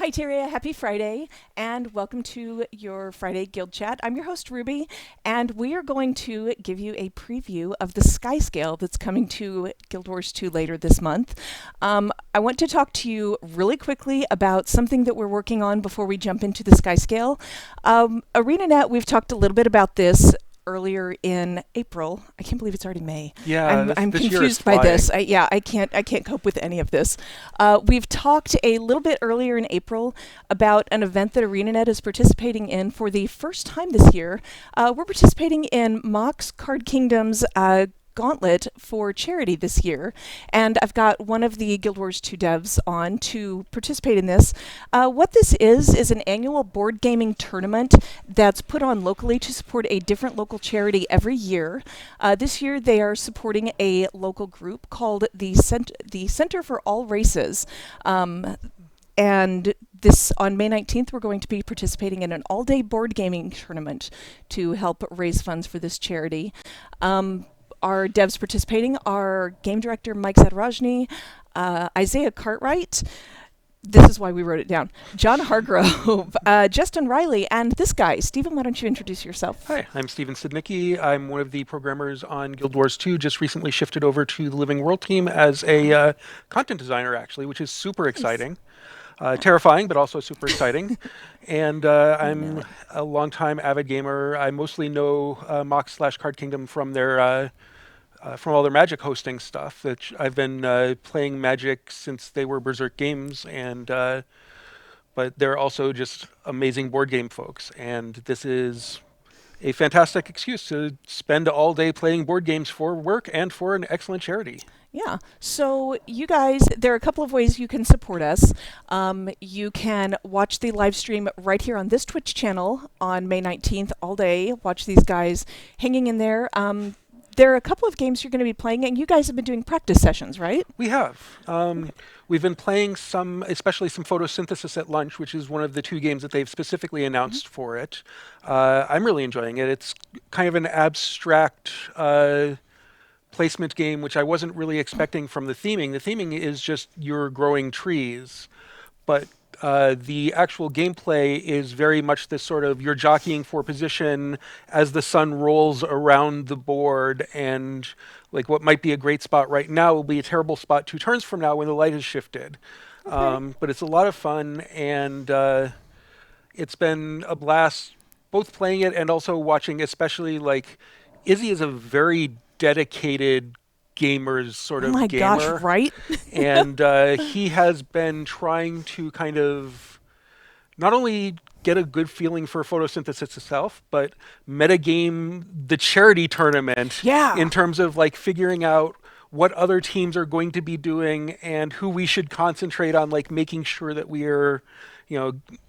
Hi, Tyria. Happy Friday, and welcome to your Friday Guild Chat. I'm your host, Ruby, and we are going to give you a preview of the Skyscale that's coming to Guild Wars 2 later this month. I want to talk to you really quickly about something that we're working on before we jump into the Skyscale. ArenaNet, we've talked a little bit about this earlier in April. I can't believe it's already May. Yeah, I'm this year is confused by this. flying. I can't cope with any of this. We've talked a little bit earlier in April about an event that ArenaNet is participating in for the first time this year. We're participating in Mox Card Kingdom's gauntlet for charity this year, and I've got one of the Guild Wars 2 devs on to participate in this. What this is an annual board gaming tournament that's put on locally to support a different local charity every year. This year they are supporting a local group called the Center for All Races. And this on May 19th, we're going to be participating in an all-day board gaming tournament to help raise funds for this charity. Our devs participating are game director Mike Zadarajny, Isaiah Cartwright. This is why we wrote it down. John Hargrove, Justin Riley, and this guy. Stephen, why don't you introduce yourself? Hi, I'm Steven Sidnicki. I'm one of the programmers on Guild Wars 2, just recently shifted over to the Living World team as a content designer, actually, which is super exciting. Terrifying, but also super exciting. And I'm a longtime avid gamer. I mostly know Mox/Card Kingdom from all their Magic hosting stuff. That I've been playing Magic since they were Berserk Games, and but they're also just amazing board game folks. And this is a fantastic excuse to spend all day playing board games for work and for an excellent charity. Yeah. So, you guys, there are a couple of ways you can support us. You can watch the live stream right here on this Twitch channel on May 19th all day. Watch these guys hanging in there. There are a couple of games you're going to be playing, and you guys have been doing practice sessions, right? We have. We've been playing some, especially some photosynthesis at lunch, which is one of the two games that they've specifically announced for it. I'm really enjoying it. It's kind of an abstract placement game, which I wasn't really expecting from the theming. The theming is just you're growing trees, but the actual gameplay is very much this sort of you're jockeying for position as the sun rolls around the board, and like what might be a great spot right now will be a terrible spot 2 turns from now when the light has shifted. Okay. But it's a lot of fun, and it's been a blast both playing it and also watching, especially like Izzy is a very dedicated gamer's sort Oh of my gosh, gamer, right? and he has been trying to kind of not only get a good feeling for photosynthesis itself, but metagame the charity tournament Yeah. in terms of like figuring out what other teams are going to be doing and who we should concentrate on, like making sure that we are,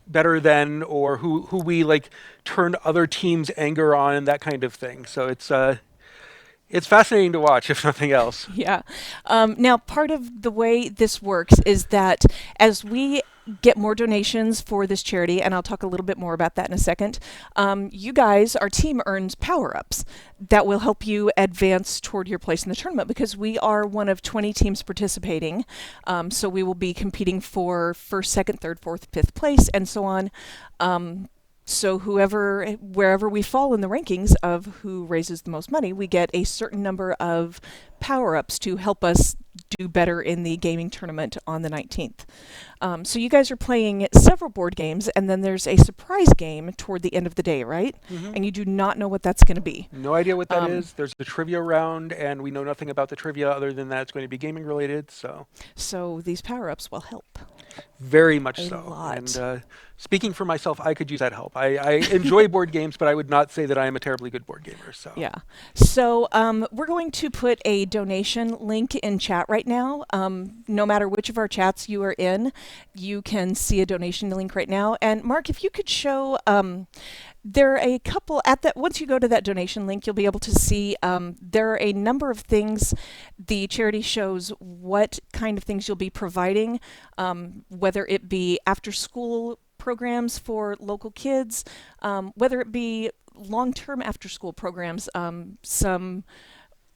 better than, or who we like turn other teams' anger on and that kind of thing. So it's fascinating to watch, if nothing else. Yeah. Now, part of the way this works is that as we get more donations for this charity, and I'll talk a little bit more about that in a second, you guys, our team earns power-ups that will help you advance toward your place in the tournament because we are one of 20 teams participating. So we will be competing for first, second, third, fourth, fifth place, and so on. So wherever we fall in the rankings of who raises the most money, we get a certain number of power-ups to help us do better in the gaming tournament on the 19th. So you guys are playing several board games, and then there's a surprise game toward the end of the day, right? Hmm. And you do not know what that's going to be. No idea what that Um, is. There's a trivia round, and we know nothing about the trivia other than that it's going to be gaming related. So so these power-ups will help very much a so. And lot. speaking for myself, I could use that help. I enjoy board games, but I would not say that I am a terribly good board gamer. So Yeah. So we're going to put a donation link in chat right now. No matter which of our chats you are in, you can see a donation link right now. And Mark, if you could show, there are a couple at that. Once you go to that donation link, you'll be able to see there are a number of things. The charity shows what kind of things you'll be providing, whether it be after school programs for local kids, whether it be long-term after-school programs, some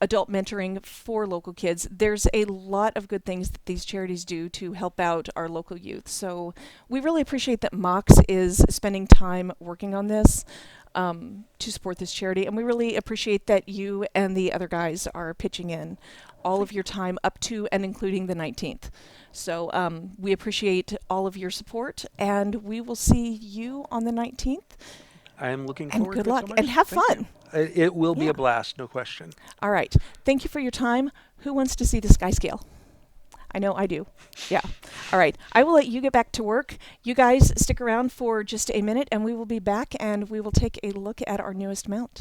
adult mentoring for local kids. There's a lot of good things that these charities do to help out our local youth. So we really appreciate that Mox is spending time working on this to support this charity. And we really appreciate that you and the other guys are pitching in all of your time up to and including the 19th. So we appreciate all of your support, and we will see you on the 19th. I'm looking And forward good to it luck, so much. and have Thank fun. you. It will be Yeah. a blast, no question. All right. Thank you for your time. Who wants to see the Skyscale? I know I do. Yeah. All right. I will let you get back to work. You guys stick around for just a minute, and we will be back, and we will take a look at our newest mount.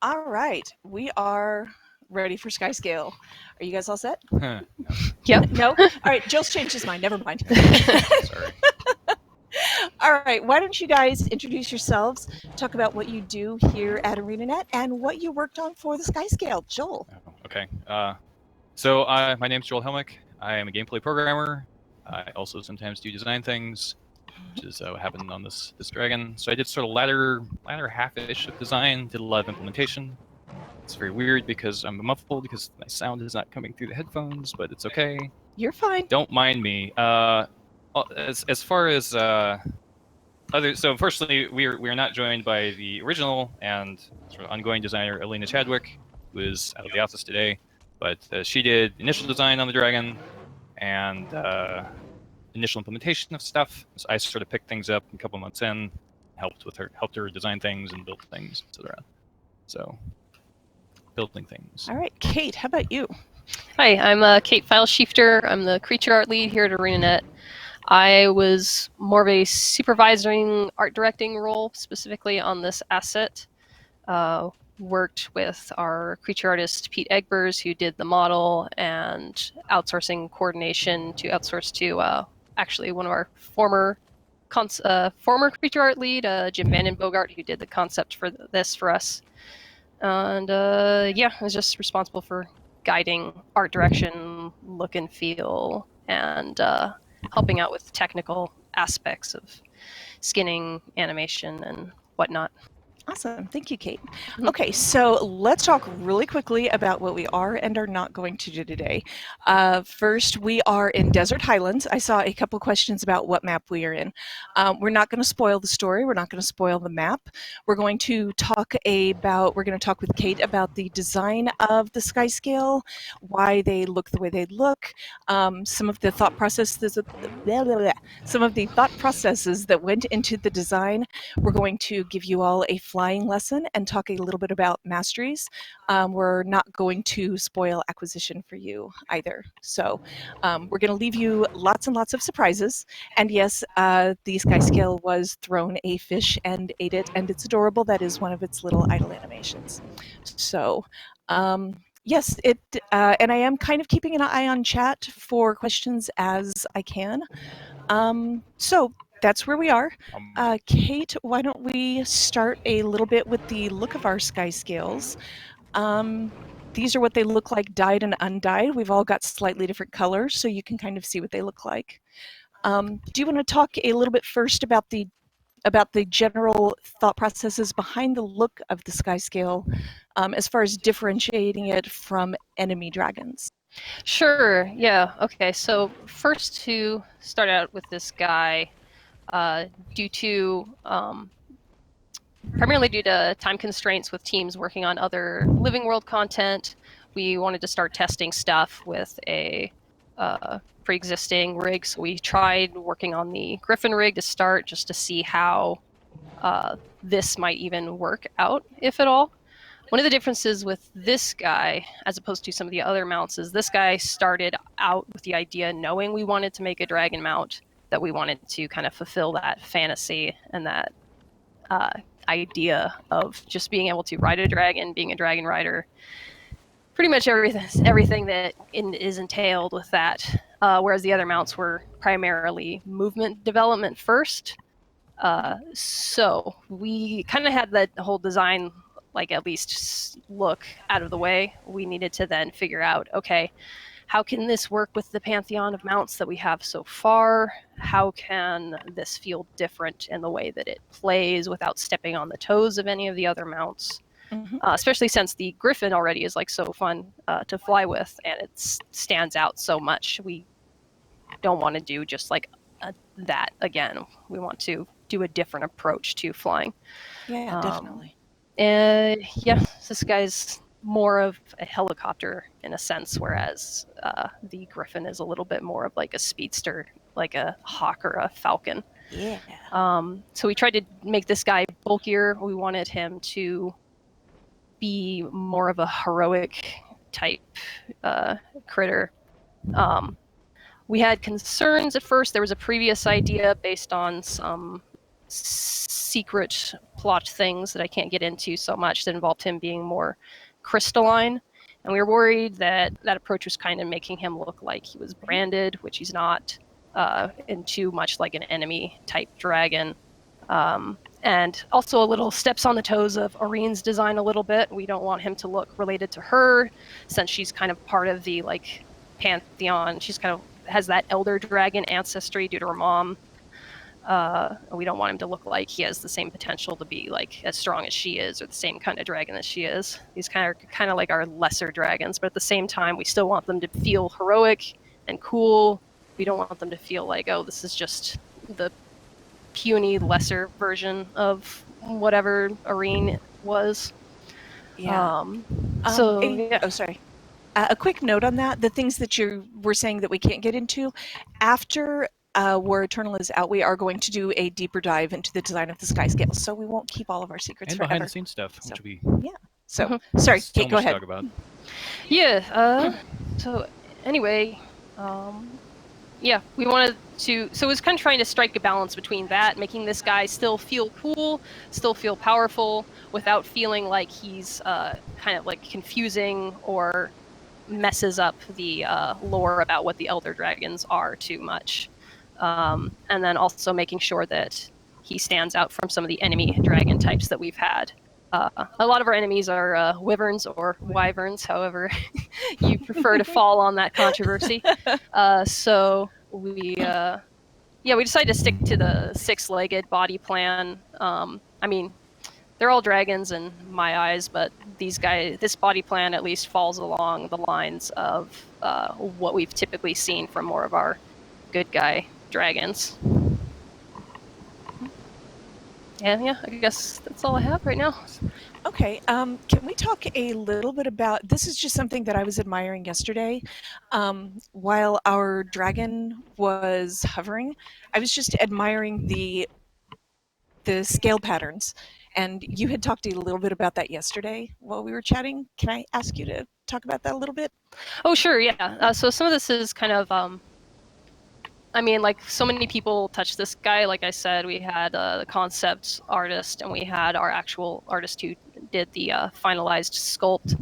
All right, we are ready for Skyscale. Are you guys all set? Yep. No? All right, Jill's changed his mind. Never mind. Sorry. All right, why don't you guys introduce yourselves, talk about what you do here at ArenaNet, and what you worked on for the Skyscale. Joel. Okay. So my name's Joel Helmich. I am a gameplay programmer. I also sometimes do design things, which is what happened on this dragon. So I did sort of latter half-ish of design, did a lot of implementation. It's very weird because I'm muffled because my sound is not coming through the headphones, but it's okay. You're fine. Don't mind me. As far as other, so firstly, we are not joined by the original and sort of ongoing designer Elena Chadwick, who is out of the office today, but she did initial design on the dragon and initial implementation of stuff. So I sort of picked things up a couple months in, helped her design things and build things, etc. So building things. All right, Kate, how about you? Hi, I'm Kate Pfeilschiefter. I'm the creature art lead here at ArenaNet. I was more of a supervising art directing role, specifically on this asset. Worked with our creature artist, Pete Egbers, who did the model, and outsourcing coordination to outsource to actually one of our former creature art lead, Jim Bannon Bogart, who did the concept for this for us. And yeah, I was just responsible for guiding art direction, look and feel, and helping out with technical aspects of skinning animation and whatnot. Awesome. Thank you, Kate. Okay, so let's talk really quickly about what we are and are not going to do today. First, we are in Desert Highlands. I saw a couple questions about what map we are in. We're not going to spoil the story. We're not going to spoil the map. We're going to talk with Kate about the design of the Skyscale, why they look the way they look, some of the thought processes that went into the design. We're going to give you all a flying lesson and talk a little bit about masteries. We're not going to spoil acquisition for you either. So we're going to leave you lots and lots of surprises. And yes, the Skyscale was thrown a fish and ate it, and it's adorable. That is one of its little idle animations. So yes, and I am kind of keeping an eye on chat for questions as I can. So that's where we are. Kate, why don't we start a little bit with the look of our Skyscales. These are what they look like dyed and undyed. We've all got slightly different colors, so you can kind of see what they look like. Do you want to talk a little bit first about the general thought processes behind the look of the Skyscale, as far as differentiating it from enemy dragons? Sure, yeah. Okay, so first to start out with this guy, primarily due to time constraints with teams working on other living world content, we wanted to start testing stuff with a pre-existing rig. So we tried working on the Griffin rig to start, just to see how this might even work out, if at all. One of the differences with this guy, as opposed to some of the other mounts, is this guy started out with the idea, knowing we wanted to make a dragon mount, that we wanted to kind of fulfill that fantasy and that idea of just being able to ride a dragon, being a dragon rider, pretty much everything that is entailed with that. Whereas the other mounts were primarily movement development first. So we kind of had that whole design, like, at least look out of the way. We needed to then figure out, okay, how can this work with the pantheon of mounts that we have so far? How can this feel different in the way that it plays without stepping on the toes of any of the other mounts? Mm-hmm. Especially since the Griffin already is like so fun to fly with, and it stands out so much. We don't want to do just like that again. We want to do a different approach to flying. Yeah, definitely. Yeah, this guy's more of a helicopter in a sense, whereas the Griffin is a little bit more of like a speedster, like a hawk or a falcon. Yeah. So we tried to make this guy bulkier. We wanted him to be more of a heroic type critter. We had concerns at first. There was a previous idea based on some secret plot things that I can't get into so much that involved him being more crystalline. And we were worried that that approach was kind of making him look like he was branded, which he's not, and too much like an enemy type dragon. And also a little steps on the toes of Oreen's design a little bit. We don't want him to look related to her, since she's kind of part of the like pantheon. She's kind of has that elder dragon ancestry due to her mom. We don't want him to look like he has the same potential to be like as strong as she is, or the same kind of dragon as she is. These kind of like our lesser dragons, but at the same time, we still want them to feel heroic and cool. We don't want them to feel like, oh, this is just the puny lesser version of whatever Oreen was. Yeah. Yeah. Oh, sorry. A quick note on that: the things that you were saying that we can't get into after War Eternal is out, we are going to do a deeper dive into the design of the Skyscale, so we won't keep all of our secrets and forever. behind the scenes stuff, which we So sorry, Kate, go ahead. Talk about. Yeah. So anyway, yeah, we wanted to. So it was kind of trying to strike a balance between that, making this guy still feel cool, still feel powerful, without feeling like he's kind of like confusing or messes up the lore about what the Elder Dragons are too much. And then also making sure that he stands out from some of the enemy dragon types that we've had. A lot of our enemies are wyverns or wyverns, however you prefer to fall on that controversy. So we Yeah, we decided to stick to the 6-legged body plan. I mean, they're all dragons in my eyes, but this body plan at least falls along the lines of what we've typically seen from more of our good guy dragons. And yeah, I guess that's all I have right now. Okay, can we talk a little bit about this? Is just something that I was admiring yesterday. While our dragon was hovering, I was just admiring the scale patterns. And you had talked a little bit about that yesterday while we were chatting. Can I ask you to talk about that a little bit? Oh, sure, yeah. So some of this is kind of, I mean, like so many people touch this guy. Like I said, we had the concept artist, and we had our actual artist who did the finalized sculpt.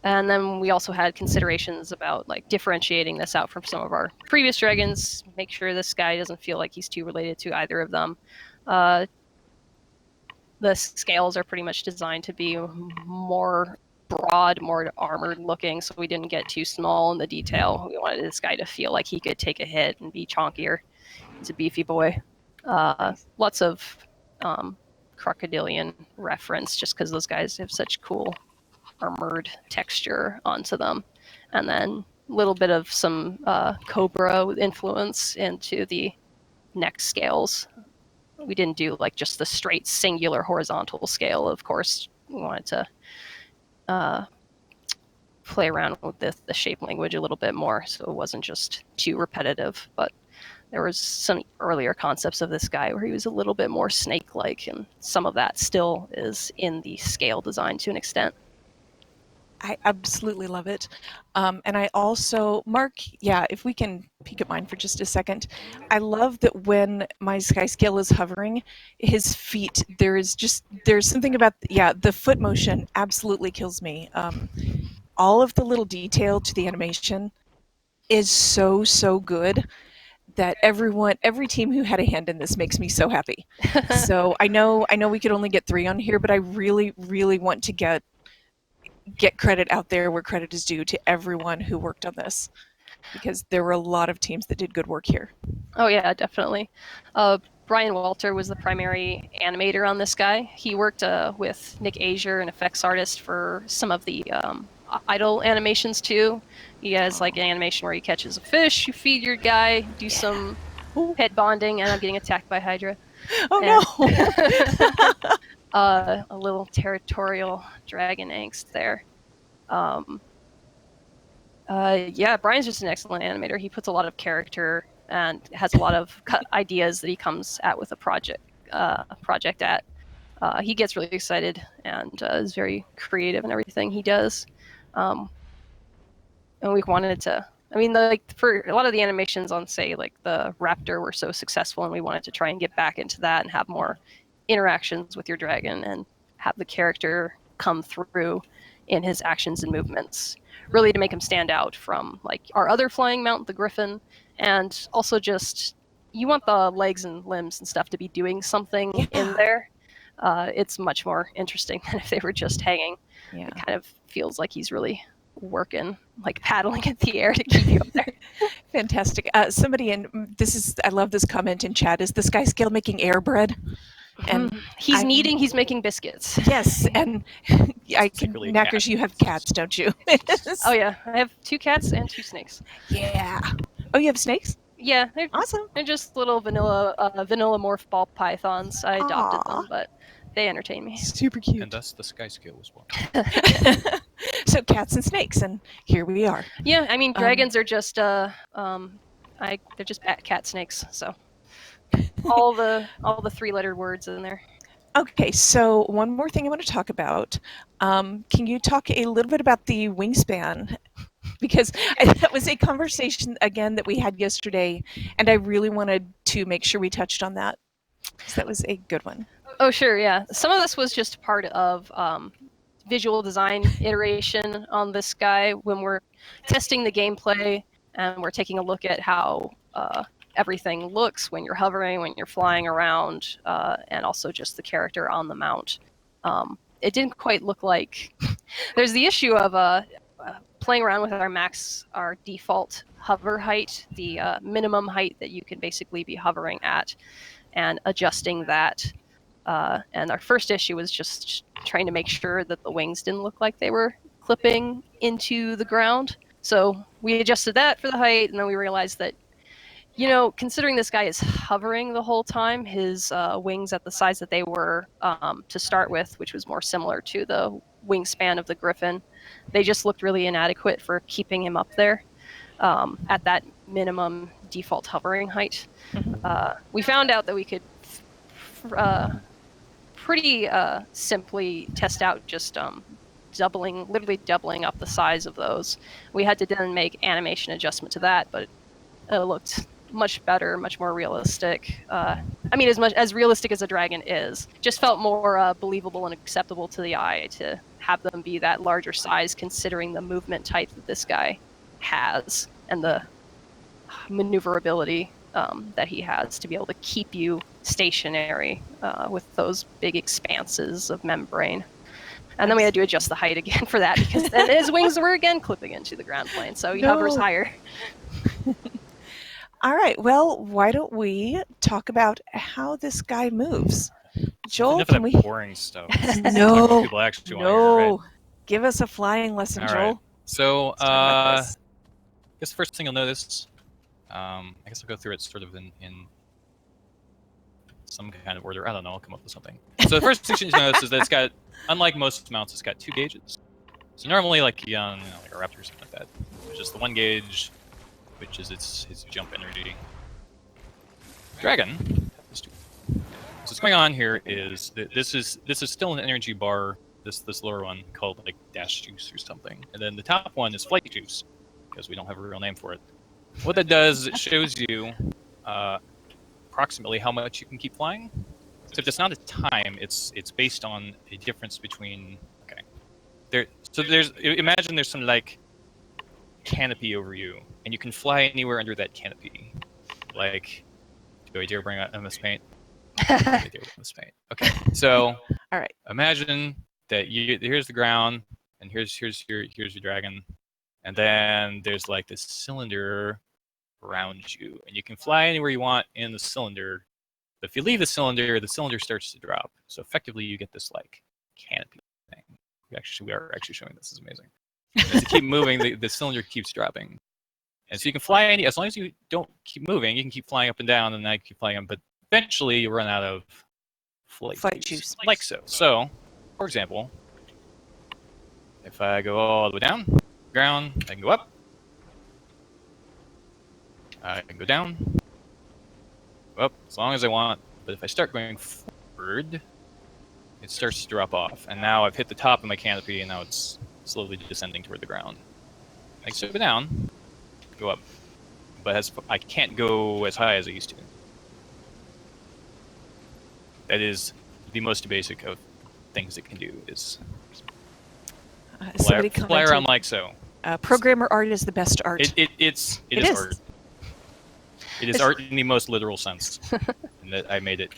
And then we also had considerations about like differentiating this out from some of our previous dragons, make sure this guy doesn't feel like he's too related to either of them. The scales are pretty much designed to be more broad, more armored looking, so we didn't get too small in the detail. We wanted this guy to feel like he could take a hit and be chonkier. He's a beefy boy. Lots of crocodilian reference just because those guys have such cool armored texture onto them. And then a little bit of some cobra influence into the neck scales. We didn't do like just the straight singular horizontal scale, of course. We wanted to play around with the shape language a little bit more, so it wasn't just too repetitive. But there was some earlier concepts of this guy where he was a little bit more snake-like, and some of that still is in the scale design to an extent. I absolutely love it. And I also, Mark, yeah, if we can peek at mine for just a second, I love that when my Skyscale is hovering, his feet, there's something about, yeah, the foot motion absolutely kills me. All of the little detail to the animation is so, so good that every team who had a hand in this makes me so happy. So I know we could only get 3 on here, but I really, really want to get credit out there where credit is due to everyone who worked on this, because there were a lot of teams that did good work here. Oh yeah, definitely. Brian Walter was the primary animator on this guy. He worked with Nick Azier, an effects artist, for some of the idle animations too. He has like an animation where he catches a fish, you feed your guy, do some pet bonding, and I'm getting attacked by Hydra. Oh no! A little territorial dragon angst there. Yeah, Brian's just an excellent animator. He puts a lot of character and has a lot of ideas that he comes at with a project at. He gets really excited and is very creative in everything he does. And we wanted to, I mean, for a lot of the animations on, say, like the Raptor were so successful, and we wanted to try and get back into that and have more interactions with your dragon and have the character come through in his actions and movements, really to make him stand out from like our other flying mount, the Griffin, and also just you want the legs and limbs and stuff to be doing something in there. It's much more interesting than if they were just hanging. Yeah. It kind of feels like he's really working, like paddling in the air to keep you up there. Fantastic. Somebody I love this comment in chat, is the Skyscale making air bread? And he's making biscuits. Yes, and I can, Knackers, you have cats, don't you? Oh yeah, I have 2 cats and 2 snakes. Yeah. Oh, you have snakes? Yeah, they're awesome. They're just little vanilla morph ball pythons. I adopted them, but they entertain me. Super cute. And thus the Skyscale was born. So cats and snakes, and here we are. Yeah, I mean dragons are just they're just cat snakes. So all the 3-lettered words in there. Okay, so one more thing I want to talk about. Can you talk a little bit about the wingspan? Because that was a conversation, again, that we had yesterday, and I really wanted to make sure we touched on that, because that was a good one. Oh, sure, yeah. Some of this was just part of visual design iteration on this guy when we're testing the gameplay, and we're taking a look at how everything looks when you're hovering, when you're flying around, and also just the character on the mount. It didn't quite look like... There's the issue of playing around with our default hover height, the minimum height that you can basically be hovering at, and adjusting that. And our first issue was just trying to make sure that the wings didn't look like they were clipping into the ground. So we adjusted that for the height, and then we realized that, considering this guy is hovering the whole time, his wings at the size that they were to start with, which was more similar to the wingspan of the Griffin, they just looked really inadequate for keeping him up there at that minimum default hovering height. We found out that we could pretty simply test out just literally doubling up the size of those. We had to then make animation adjustment to that, but it looked much better, much more realistic. As much as realistic as a dragon is, just felt more believable and acceptable to the eye to have them be that larger size, considering the movement type that this guy has and the maneuverability that he has to be able to keep you stationary with those big expanses of membrane. And then we had to adjust the height again for that, because then his wings were again clipping into the ground plane, so he hovers higher. All right, well, why don't we talk about how this guy moves? Joel, Enough can of we... that boring stuff. No, People actually want to hear, right? Give us a flying lesson, All Joel. right. So, Let's talk about this. I guess the first thing you'll notice, I guess I'll go through it sort of in some kind of order. I don't know, I'll come up with something. So the first thing you notice is that it's got, unlike most mounts, it's got 2 gauges. So normally, like a Raptor or something like that, there's just the 1 gauge, which is his jump energy. Dragon has 2. So what's going on here is that this is still an energy bar. This lower one called like dash juice or something, and then the top one is flight juice, because we don't have a real name for it. What that does is it shows you approximately how much you can keep flying. Except it's not a time; it's based on a difference between. Okay, imagine there's some like canopy over you, and you can fly anywhere under that canopy. Like, do I dare bring out MS Paint? Okay, so all right. Imagine that here's the ground, and here's your dragon, and then there's like this cylinder around you, and you can fly anywhere you want in the cylinder. But if you leave the cylinder starts to drop. So effectively, you get this like canopy thing. We are actually showing this. Is amazing. And as you keep moving, the cylinder keeps dropping, and so you can fly as long as you don't keep moving, you can keep flying up and down, and then keep flying up. But eventually, you run out of flight juice, like so. So, for example, if I go all the way down, ground, I can go up. I can go down, up as long as I want. But if I start going forward, it starts to drop off. And now I've hit the top of my canopy, and now it's slowly descending toward the ground. I can go down, go up, but I can't go as high as I used to. That is the most basic of things it can do, is fly around like so. Programmer art is the best art. It is art. It is art in the most literal sense, and that I made it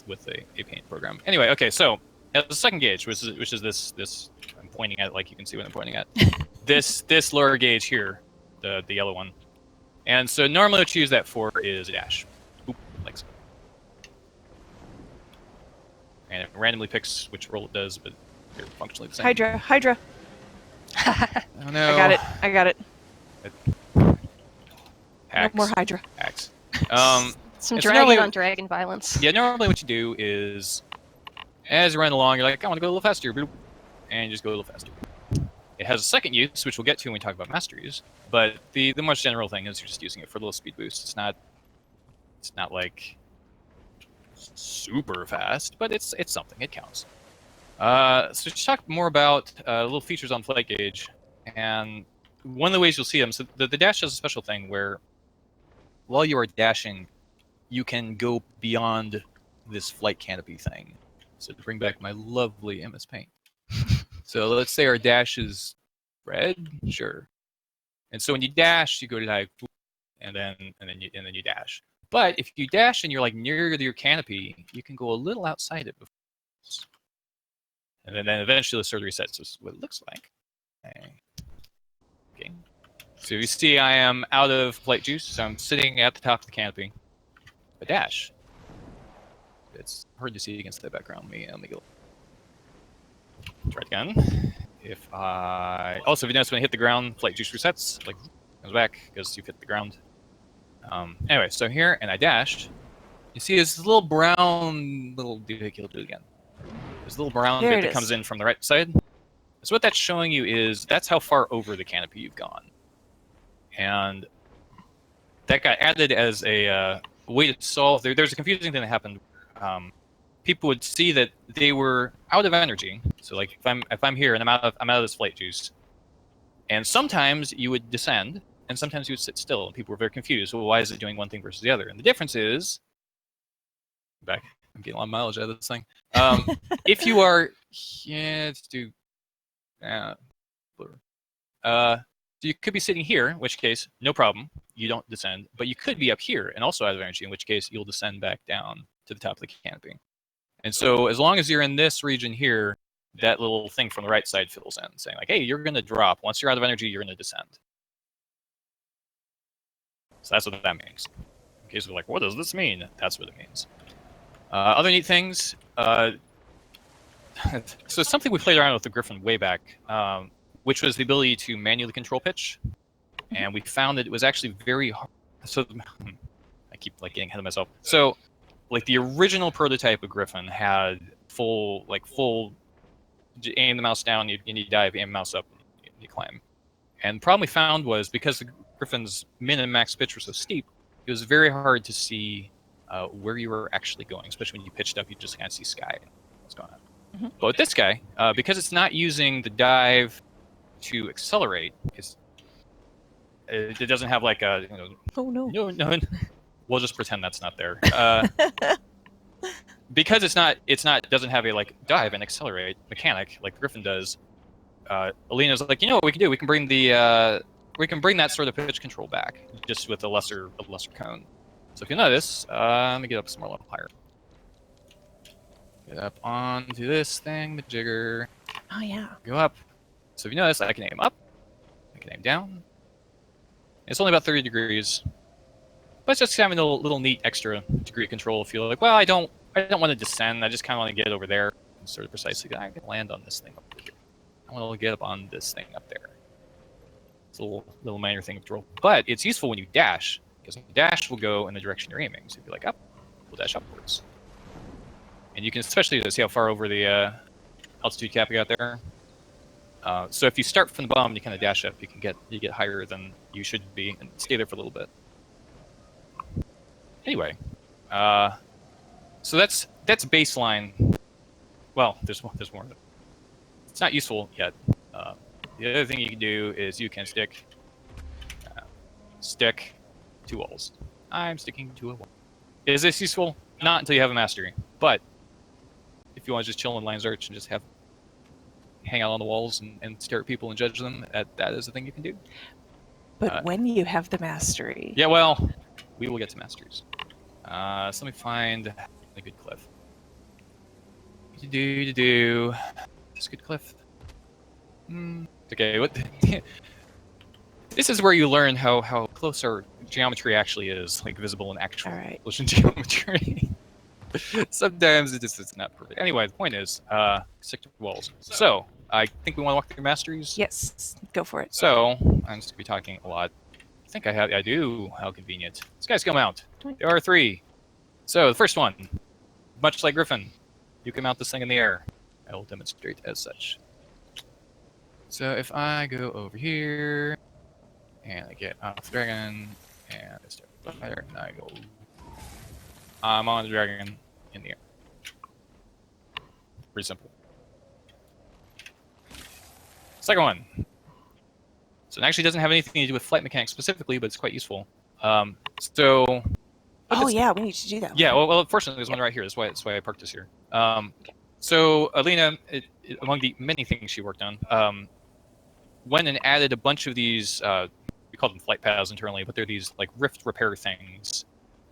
with a paint program. Anyway, okay, so the second gauge, which is this I'm pointing at, like you can see what I'm pointing at. this lower gauge here, the yellow one, and so normally what you use that for is a dash, like so. And it randomly picks which roll it does, but they're functionally the same. Hydra. Oh no! I got it. Hacks. No more Hydra. Hacks. Some dragon on dragon violence. Yeah, normally what you do is, as you run along, you're like, I want to go a little faster, bloop, and you just go a little faster. It has a second use, which we'll get to when we talk about masteries, but the most general thing is you're just using it for a little speed boost. It's not like super fast, but it's something. It counts. So let's talk more about little features on flight gauge, and one of the ways you'll see them. So the dash does a special thing where, while you are dashing, you can go beyond this flight canopy thing. So to bring back my lovely MS Paint. So let's say our dash is red, sure. And so when you dash, you go like, and then you dash. But if you dash and you're like near your canopy, you can go a little outside it before. And then eventually it sort of resets. This is what it looks like. Okay. Okay. So you see I am out of flight juice, so I'm sitting at the top of the canopy. A dash. It's hard to see against the background. Let me go. Try it again. If I... Also, if you notice when I hit the ground, flight juice resets. Like, comes back because you've hit the ground. Anyway, so here, and I dashed. You see this little brown little doohickey. Do it again. This little brown There bit it that is. comes in from the right side. So what that's showing you is that's how far over the canopy you've gone. And that got added as a way to solve... There's a confusing thing that happened. People would see that they were out of energy. So like if I'm here and I'm out of this flight juice, and sometimes you would descend, and sometimes you would sit still, and people were very confused. Well, why is it doing one thing versus the other? And the difference is, I'm getting a lot of mileage out of this thing. If you are, let's do, blur. So you could be sitting here, in which case no problem, you don't descend. But you could be up here and also out of energy, in which case you'll descend back down to the top of the canopy. And so as long as you're in this region here, that little thing from the right side fills in, saying like, hey, you're going to drop. Once you're out of energy, you're going to descend. So that's what that means. In case we're like, what does this mean? That's what it means. Other neat things. So something we played around with the Griffin way back, which was the ability to manually control pitch. And we found that it was actually very hard. So I keep like getting ahead of myself. So like the original prototype of Griffin had full aim the mouse down, you dive, aim the mouse up, you climb. And the problem we found was because the Griffin's min and max pitch were so steep, it was very hard to see where you were actually going, especially when you pitched up, you just can't see sky. What's going on? Mm-hmm. But with this guy, because it's not using the dive to accelerate, it doesn't have like a Oh no. No. We'll just pretend that's not there. Because doesn't have a like dive and accelerate mechanic like Griffin does. Alina's like, you know what we can do? We can bring that sort of pitch control back, just with a lesser cone. So if you notice, let me get up some more level higher. Get up onto this thing, the jigger. Oh yeah. Go up. So if you notice, I can aim up. I can aim down. It's only about 30 degrees. But it's just having a little neat extra degree of control. If you're like, well, I don't want to descend. I just kind of want to get over there. And sort of precisely, I can land on this thing up here. I want to get up on this thing up there. It's a little minor thing of control. But it's useful when you dash, because the dash will go in the direction you're aiming. So if you like up, we'll dash upwards. And you can especially see how far over the altitude cap you got there. So if you start from the bottom, you kind of dash up. You get higher than you should be, and stay there for a little bit. Anyway, so that's baseline. Well, there's more. It's not useful yet. The other thing you can do is you can stick to walls. I'm sticking to a wall. Is this useful? Not until you have a mastery. But if you want to just chill in Lion's Arch and just hang out on the walls and stare at people and judge them, that is the thing you can do. But when you have the mastery. Yeah, well, we will get to masteries. So let me find a good cliff. It's a good cliff. Okay, what? This is where you learn how close our geometry actually is, like visible in actual collision geometry. Sometimes it's not perfect. Anyway, the point is, stick to walls. So I think we want to walk through masteries. Yes, go for it. So I'm just gonna be talking a lot. I think I do. How convenient. Skyscale mount. There are 3. So the first one, much like Griffin, you can mount this thing in the air. I will demonstrate as such. So if I go over here, and I get off the dragon, and I start fire, and I go, I'm on the dragon in the air. Pretty simple. Second one. So it actually doesn't have anything to do with flight mechanics specifically, but it's quite useful. Oh yeah, we need to do that. Yeah, well, fortunately, there's one right here. That's why I parked this here. So Alina, among the many things she worked on, went and added a bunch of these. We call them flight paths internally, but they're these like rift repair things,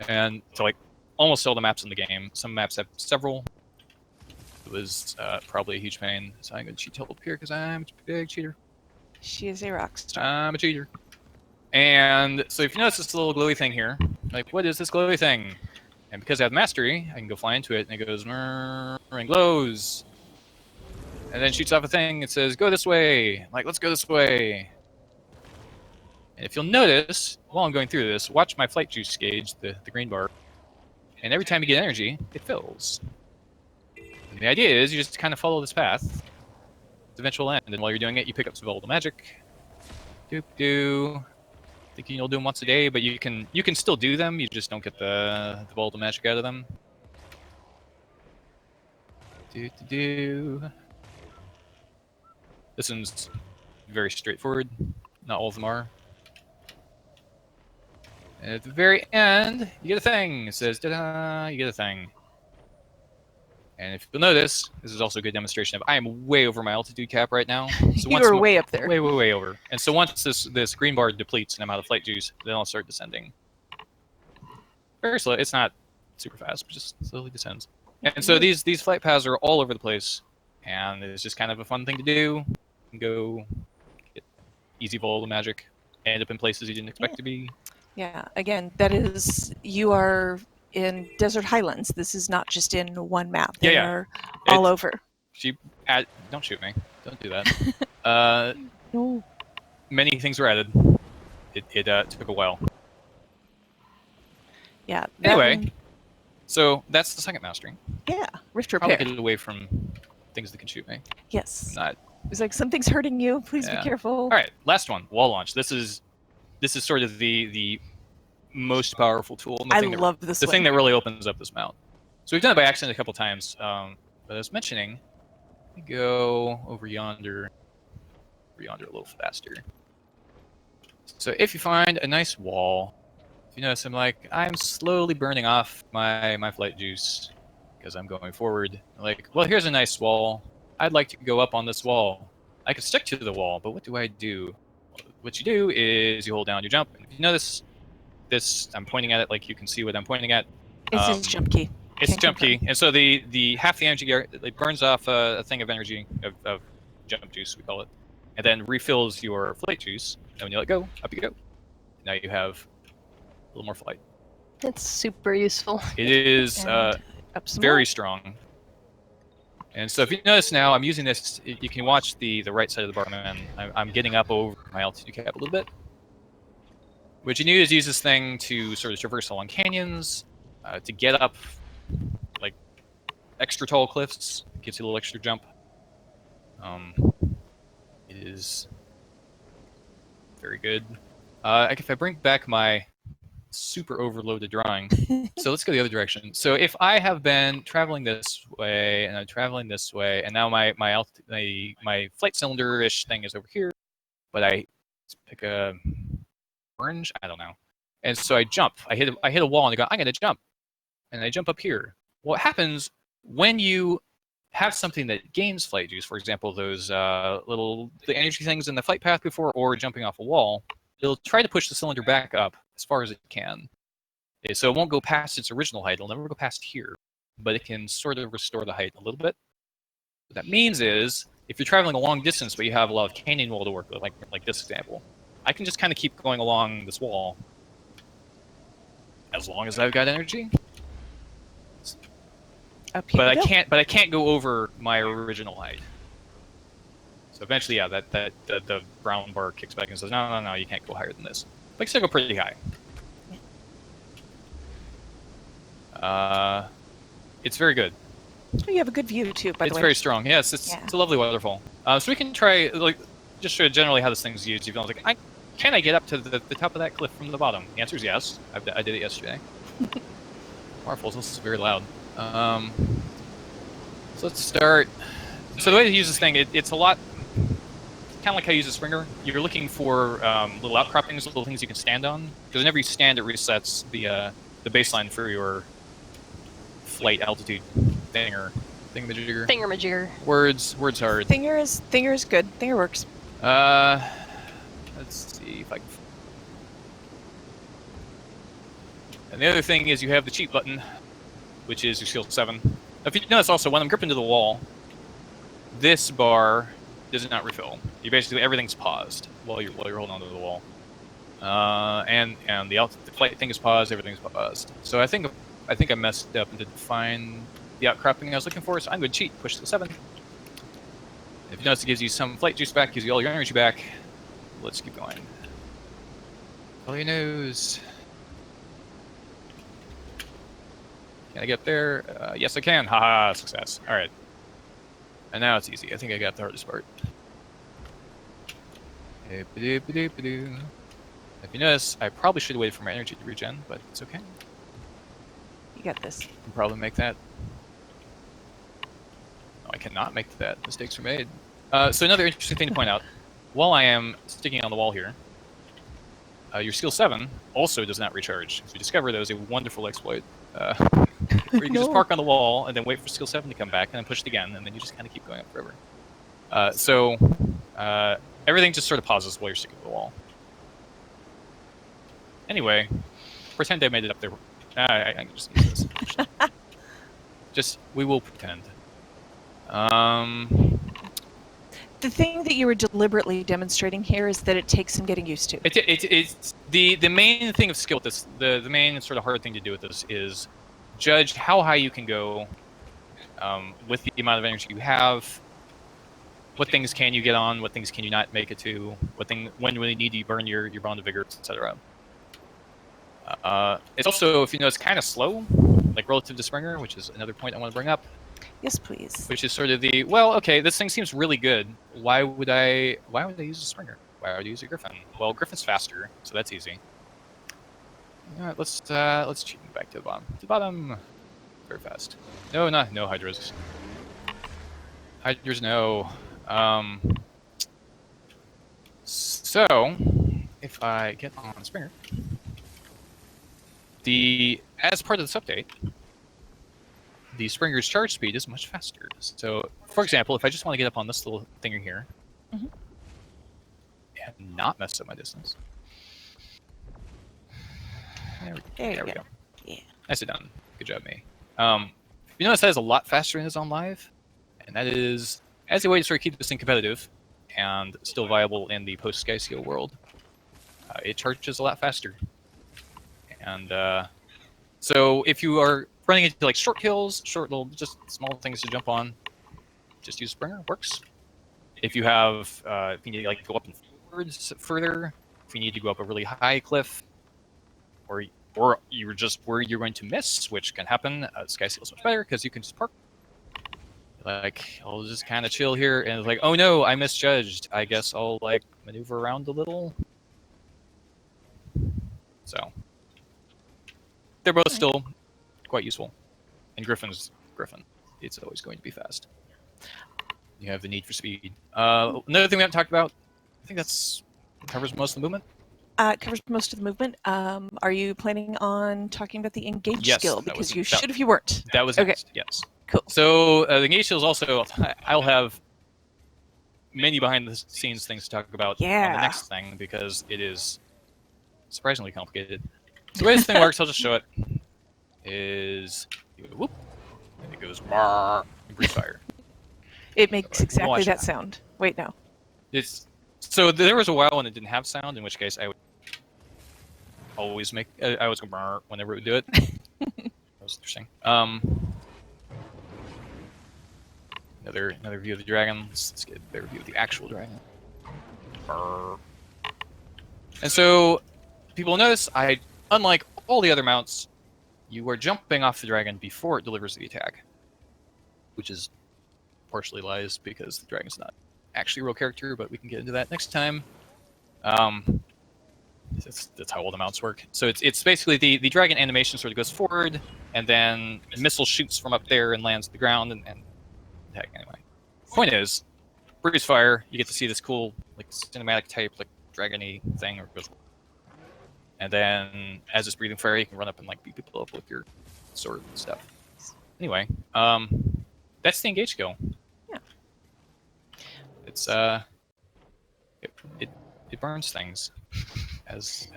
and to like almost all the maps in the game. Some maps have several. It was probably a huge pain. So I'm going to cheat up here because I'm a big cheater. She is a rock star. I'm a cheater. And so if you notice this little glowy thing here, like, what is this glowy thing? And because I have mastery, I can go fly into it, and it goes and glows. And then shoots off a thing. It says, go this way. I'm like, let's go this way. And if you'll notice, while I'm going through this, watch my flight juice gauge, the green bar. And every time you get energy, it fills. And the idea is you just kind of follow this path to the eventual end. And while you're doing it, you pick up some volatile magic. Doop-doo. Thinking you'll do them once a day, but you can still do them. You just don't get the volatile magic out of them. Do. This one's very straightforward. Not all of them are. And at the very end, you get a thing. It says, "Da-da!" You get a thing. And if you'll notice, this is also a good demonstration of I am way over my altitude cap right now. So You are way up there. Way over. And so once this green bar depletes and I'm out of flight juice, then I'll start descending. Very slow. It's not super fast, but just slowly descends. And so these flight paths are all over the place, and it's just kind of a fun thing to do. You can go get easy volatile magic, end up in places you didn't expect to be. Yeah, again, that is, you are in Desert Highlands. This is not just in one map. They are all over. Don't shoot me. Don't do that. No. Many things were added. It took a while. Yeah. Anyway, so that's the second mastery. Yeah, Rift Probably Repair. get it away from things that can shoot me. Yes. Not. It's like, something's hurting you. Please be careful. All right, last one. Wall launch. This is sort of the most powerful tool. And I love this the one. thing that really opens up this mount. So we've done it by accident a couple times. But I was mentioning, we go over yonder a little faster. So if you find a nice wall, if you notice, I'm slowly burning off my flight juice because I'm going forward. Like, well, here's a nice wall. I'd like to go up on this wall. I could stick to the wall, but what do I do? What you do is you hold down your jump. And if you notice this, I'm pointing at it like you can see what I'm pointing at. It's his jump key. It's jump key, and so the half the energy it burns off a thing of energy of jump juice, we call it, and then refills your flight juice. And when you let go, up you go. Now you have a little more flight. It's super useful. It is very strong. And so if you notice now, I'm using this. You can watch the right side of the bar, and I'm getting up over my altitude cap a little bit. What you do is use this thing to sort of traverse along canyons, to get up like extra tall cliffs. Gives you a little extra jump. It is very good. If I bring back my super overloaded drawing, so let's go the other direction. So if I have been traveling this way and I'm traveling this way, and now my flight cylinder-ish thing is over here, but I pick a orange, I don't know, and so I jump. I hit a wall and I go, I'm gonna jump, and I jump up here. What happens when you have something that gains flight juice, for example, those the energy things in the flight path before, or jumping off a wall, it'll try to push the cylinder back up as far as it can. So it won't go past its original height. It'll never go past here, but it can sort of restore the height a little bit. What that means is, if you're traveling a long distance but you have a lot of canyon wall to work with, like this example, I can just kind of keep going along this wall as long as I've got energy. But I can't go over my original height. So eventually, yeah, the brown bar kicks back and says, no, you can't go higher than this. But you still go pretty high. It's very good. Oh, you have a good view too, by the way. It's very strong. Yes, it's a lovely waterfall. So we can try, just show generally how this thing's used. If you're like, can I get up to the top of that cliff from the bottom? The answer is yes. I did it yesterday. Waterfalls, this is very loud. So let's start. So the way to use this thing, it's a lot, kind of like how you use a Springer. You're looking for little outcroppings, little things you can stand on. Because whenever you stand, it resets the baseline for your flight altitude thingamajigger. Thingamajigger. Words hard. Thinger is good. Thinger works. Let's see if I can. And the other thing is you have the cheat button, which is your skill 7. If you notice also, when I'm gripping to the wall, this bar does not refill. You basically everything's paused while you're holding onto the wall. And the flight thing is paused. Everything's paused. So I think I messed up and didn't find the outcropping I was looking for. So I'm going to cheat. Push skill 7. If you notice, it gives you some flight juice back. Gives you all your energy back. Let's keep going. Follow your nose. Can I get there? Yes, I can. Haha, success. All right. And now it's easy. I think I got the hardest part. If you notice, I probably should have waited for my energy to regen, but it's okay. You got this. I can probably make that. No, I cannot make that. Mistakes were made. So another interesting thing to point out, while I am sticking on the wall here, your skill 7 also does not recharge. As we discovered, that was a wonderful exploit. Where you can just park on the wall and then wait for skill 7 to come back and then push it again, and then you just kind of keep going up forever. So everything just sort of pauses while you're sticking to the wall. Anyway, pretend I made it up there. I can just use this. We will pretend. The thing that you were deliberately demonstrating here is that it takes some getting used to. It's the main thing of skill with this. The main sort of hard thing to do with this is judge how high you can go with the amount of energy you have. What things can you get on? What things can you not make it to? When do you need to burn your bond of vigor, etc. It's also, if you know, it's kind of slow, like relative to Springer, which is another point I want to bring up. Yes, please. Which is sort of the, well, okay, this thing seems really good. Why would I use a Springer? Why would I use a Griffin? Well, Griffin's faster, so that's easy. All right, let's cheat back to the bottom. To the bottom, very fast. No Hydras. Hydras, no. So if I get on Springer, as part of this update, the Springer's charge speed is much faster. So, for example, if I just want to get up on this little thing here and not mess up my distance. There we go. Yeah. Nicely done. Good job, me. You notice that is a lot faster in his own live, and that is as a way to sort of keep this thing competitive and still viable in the post Skyscale world. It charges a lot faster, and so if you are running into like short hills, short little just small things to jump on, just use Springer. Works. If you have, if you need to like go up and forwards further, if you need to go up a really high cliff, or you're just worried you're going to miss, which can happen, Skyscale is much better because you can just park. Like, I'll just kind of chill here, and it's like, oh no, I misjudged. I guess I'll like maneuver around a little. So they're both still quite useful. And Griffin's Griffin. It's always going to be fast. You have the need for speed. Another thing we haven't talked about, I think that's covers most of the movement. Covers most of the movement. Are you planning on talking about the engage Yes, skill? Because you should if you weren't. That was okay. Next, yes. Cool. So the engage skill is also, I'll have many behind the scenes things to talk about on the next thing because it is surprisingly complicated. So the way this thing works, I'll just show it, is you go whoop, and it goes and breathe fire. It makes exactly that sound. Wait, no. So there was a while when it didn't have sound, in which case I would always make, I always go whenever it would do it. That was interesting. Another view of the dragon. Let's get a better view of the actual dragon. And so people notice unlike all the other mounts, you are jumping off the dragon before it delivers the attack, which is partially lies because the dragon's not actually a real character, but we can get into that next time. That's how all the mounts work. So it's basically the dragon animation sort of goes forward, and then a missile shoots from up there and lands on the ground and attack anyway. Point is, breeze fire, you get to see this cool like cinematic type like dragon-y thing, and then as it's breathing fire, you can run up and like beat people up with your sword and stuff. Anyway, that's the engage skill. Yeah. It's it burns things as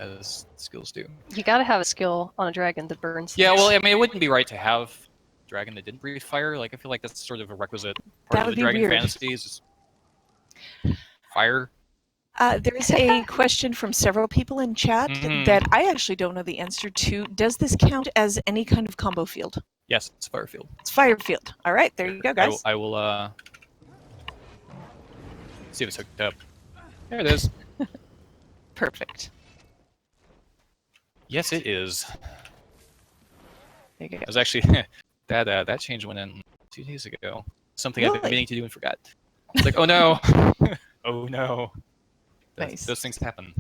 skills do. You gotta have a skill on a dragon that burns things. Yeah, well, I mean, it wouldn't be right to have a dragon that didn't breathe fire. Like, I feel like that's sort of a requisite part of the dragon fantasies. Fire? There is a question from several people in chat Mhm. that I actually don't know the answer to. Does this count as any kind of combo field? Yes, it's a fire field. It's fire field. All right, there you go, guys. I will see if it's hooked up. There it is. Perfect. Yes, it is. There you go. It was actually that change went in 2 days ago. Something I've been Really? meaning to do and forgot. It's like, oh no, oh no. Nice. Those things happen,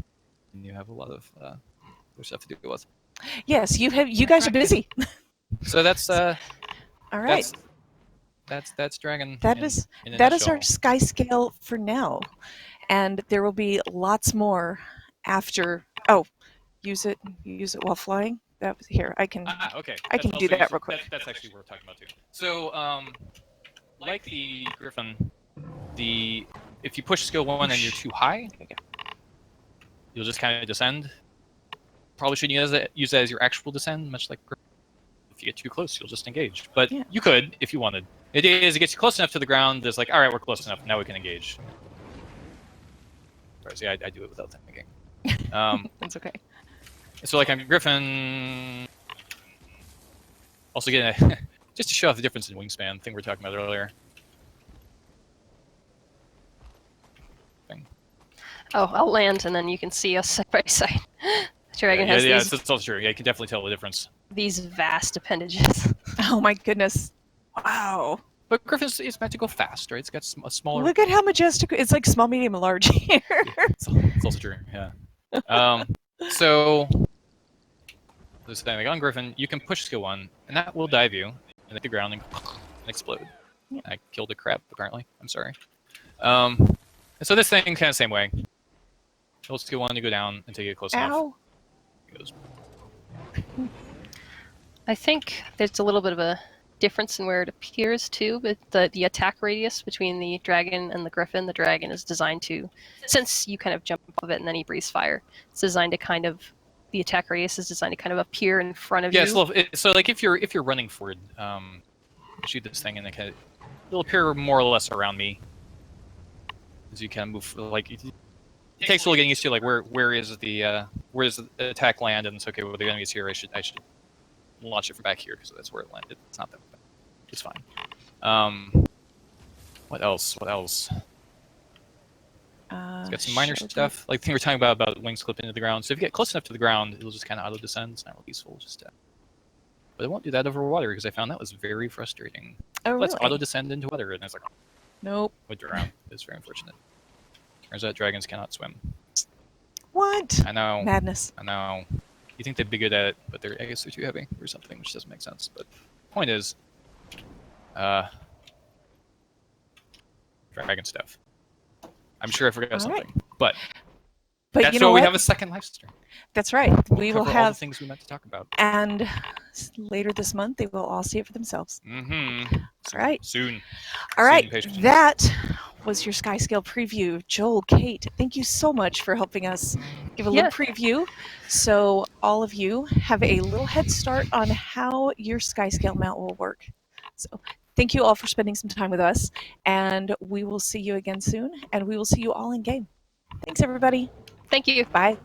and you have a lot of other stuff to do with. Yes, you guys are busy. So that's All right. that's Dragon. That is in a that is our nutshell. Skyscale for now, and there will be lots more after. Oh, use it while flying. That was here. I can Okay. I can do that real quick. That's actually worth talking about too. So, like the Griffin, if you push skill 1 and you're too high, you'll just kind of descend. Probably shouldn't use that as your actual descend, much like Griffin. If you get too close, you'll just engage. But Yeah. you could, if you wanted. The idea is it gets you close enough to the ground, it's like, all right, we're close enough, now we can engage. Sorry, see, I do it without thinking. That's okay. So like on Griffin, also getting just to show off the difference in wingspan, thing we were talking about earlier. Oh, I'll land and then you can see us side by side. The Dragon has these, it's also true. Yeah, you can definitely tell the difference. these vast appendages. Oh my goodness! Wow. But Griffin's is meant to go fast, right? It's got a smaller. Look at how majestic it's like. Small, medium, and large here. It's also true. Yeah. So this thing like on Griffin, you can push skill 1, and that will dive you and hit the ground and explode. Yeah. I killed a crab apparently. I'm sorry. And so this thing kind of same way. Hold skill 1 to go down until you get close enough. Ow. It goes. I think there's a little bit of a difference in where it appears too, but the attack radius between the Dragon and the Griffin. The Dragon is designed to, since you kind of jump off of it and then he breathes fire, it's designed to kind of, the attack radius is designed to kind of appear in front of you. Yeah, so like if you're running forward, shoot this thing and it'll appear more or less around me as you can move. Like it takes a little getting used to like where does the attack land, and it's okay. Well, the enemy's here. I should launch it from back here because that's where it landed. It's not that bad. It's fine. What else? It's got some minor stuff, like the thing we were talking about wings clipping into the ground. So if you get close enough to the ground, it'll just kind of auto descend. It's not real useful, but it won't do that over water because I found that was very frustrating. Oh, Let's really? auto descend into water, and it's like, Nope. would drown. It's very unfortunate. Turns out dragons cannot swim. What? I know. Madness. I know. You think they'd be good at it, but I guess they're too heavy or something, which doesn't make sense. But point is, dragon stuff. I'm sure I forgot All something, right. but But that's you know why what? we have a second live stream. That's right. We will cover all the have, things we meant to talk about. and later this month they will all see it for themselves. Mm-hmm. All right. Soon. All right. Soon, patience. That was your Skyscale preview. Joel, Kate, thank you so much for helping us give a little preview. So all of you have a little head start on how your Skyscale mount will work. So thank you all for spending some time with us, and we will see you again soon, and we will see you all in game. Thanks, everybody. Thank you. Bye.